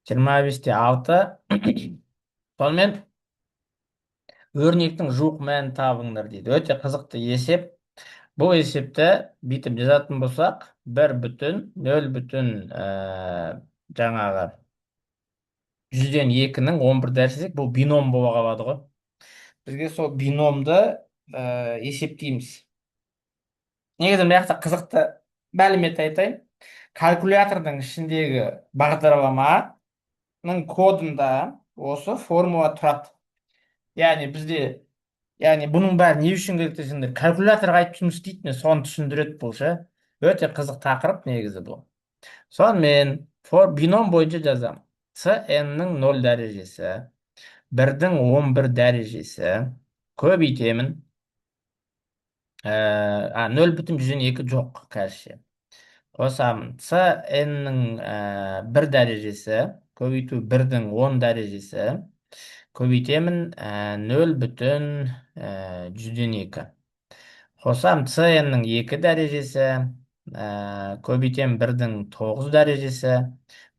25-те 6. Сонымен өрнектің жуық мәнін табыңдар дейді. Өте қызықты есеп. Бұл есепті бүйтіп жазатын болсақ, 1,0 бүтін жаңағы 100-ден 2-нің 11 дәрежесі, бұл бином бола қалады ғой. Бізге сол биномды есептейміз. Негізі мына жақта қызықты мәлімет айтайын. Калькулятордың ішіндегі бағдарламаның кодында осы формула тұрады. Яғни бұның бәрі не үшін керек десеңдер, калькуляторға айтып жұмыс істейді ме, соны түсіндіреді бұл ше. Өте қызық тақырып негізі бұл. Сонымен бином бойынша жазамын. С-нің 0 дәрежесі, 1-дің 11 дәрежесі көбейтемін. 0,102 жоқ, кәзірше. Қосамын. С-нің 1 дәрежесі көбейту 1-дің 10 дәрежесі көбейтемін 0,102. Қосам С-нің 2 дәрежесі көбейтем 1-дің 9 дәрежесі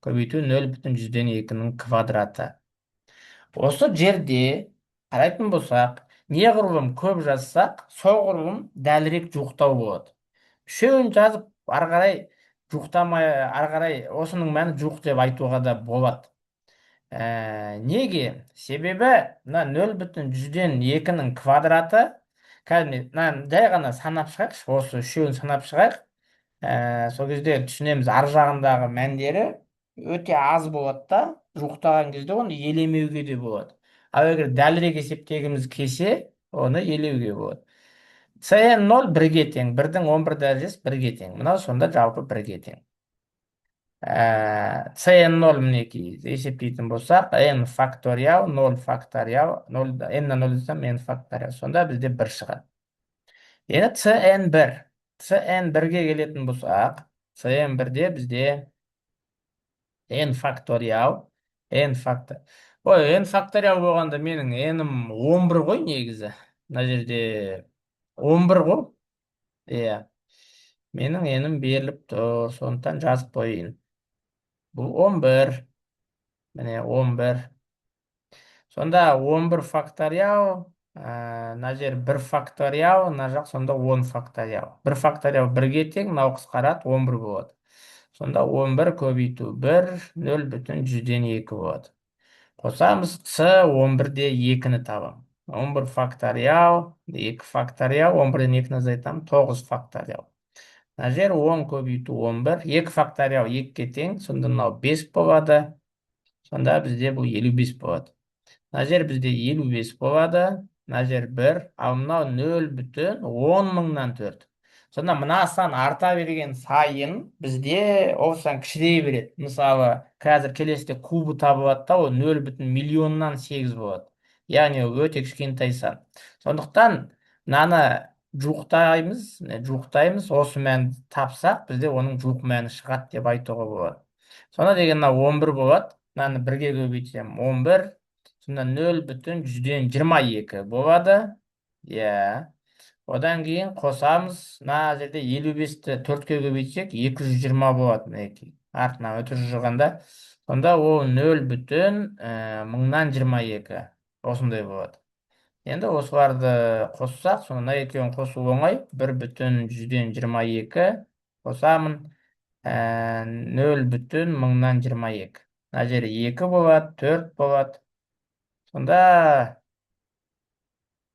көбейту 0,102-нің квадраты. Осы жерде қарайтын болсақ, не құрылым көп жазсақ, сол құрылым дәлірек жуықтау болады. Үшеуін жазып, ары қарай жуықтамай, ары қарай осының мәні жуық деп айтуға да болады. Неге? Себебі мына 0,102-нің квадраты, қазір жай ғана санап шығайықшы, осы үшеуін санап шығайық. Сол кезде түсінеміз, ар жағындағы мәндері өте аз болады да, жуықтаған кезде оны елемеуге де болады. Ал егер дәлірек есептегіміз келсе, оны елеуге болады. С-0 1-ге тең, 1-дің 11 дәрежесі 1-ге тең. Мынау сонда жалпы 1-ге тең. С-0 мінекей есептейтін болсақ, n факториал, 0 факториал, n-на 0 десем, n факториал. Сонда бізде 1 шығады. Енді С-1. С-1-ге келетін болсақ, С-1-де бізде n факториал, n факториал болғанда менің n-ім 11 ғой негізі. Мына жерде 11 ғой. Иә. Менің n-ім беріліп тұр, сондықтан жазып қойын. Бұл 11. Міне 11. Сонда 11 факториал, мына жер 1 факториал, мына жақ сонда 10 факториал. 1 факториал 1-ге тең, мынау қысқарады, 11 болады. Сонда 11 көбейту 1, 0,102 болады. Қосамыз, С-11-де 2-ні табам. 11 факториал, 2 факториал, 11-ден 2-ні азайтамын, 9 факториал. Мына жер 10 көбейту 11, 2 факториал 2-ге тең, сонда мынау 5 болады. Сонда бізде бұл 55 болады. Мына жер бізде 55 болады, мына жер 1, ал мынау 0,10 Сонда мына сан арта берген сайын бізде ол сан кішірей береді. Мысалы, қазір келесіде кубы табылады да, ол 0,1 8 болады. Яғни ол өте кішкентай сан. Сондықтан мынаны жуықтаймыз, осы мәнді тапсақ, бізде оның жуық мәні шығады деп айтуға болады. Сонда деген мына 11 болады. Мынаны 1-ге көбейтсем 11. Сонда 0,122 болады. Иә. Одан кейін қосамыз. Мына жерде 55-ті 4-ке көбейтсек 220 болады. Мінекей. Артынан өтір жүргенде. Сонда ол 0,1022. Осындай болады. Енді осыларды қоссақ, сонда екеуін қосу оңай. 1,122 қосамын. 0,1022. Мына жері 2 болады, 4 болады. Сонда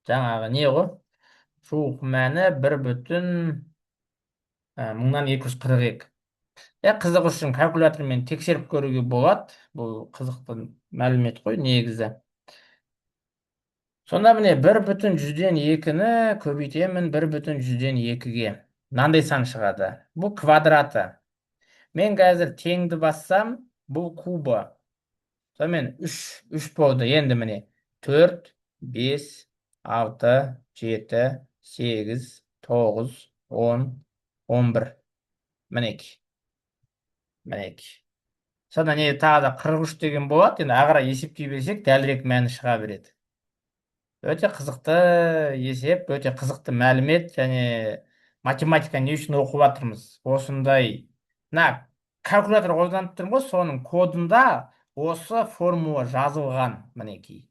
жаңағы не ғой? Жуық мәні 1,1242. Қызық үшін калькулятормен тексеріп көруге болады. Бұл қызықты мәлімет қой негізі. Сонда міне 1,102-ні көбейтемін 1,102-ге. Мынандай сан шығады. Бұл квадраты. Мен қазір теңді бассам, бұл кубы. Сонымен 3 болды. Енді міне 4, 5, 6, 7, 8, 9, 10, 11. Мінекі. Сонда не тағы да 43 деген болады. Енді ағыра есептей берсек, дәлірек мәні шыға береді. Өте қызықты есеп, өте қызықты мәлімет, және математика не үшін оқып жатырмыз. Осындай, калькулятор қолданып тұрмыз ғой, соның кодында осы формула жазылған мінекей.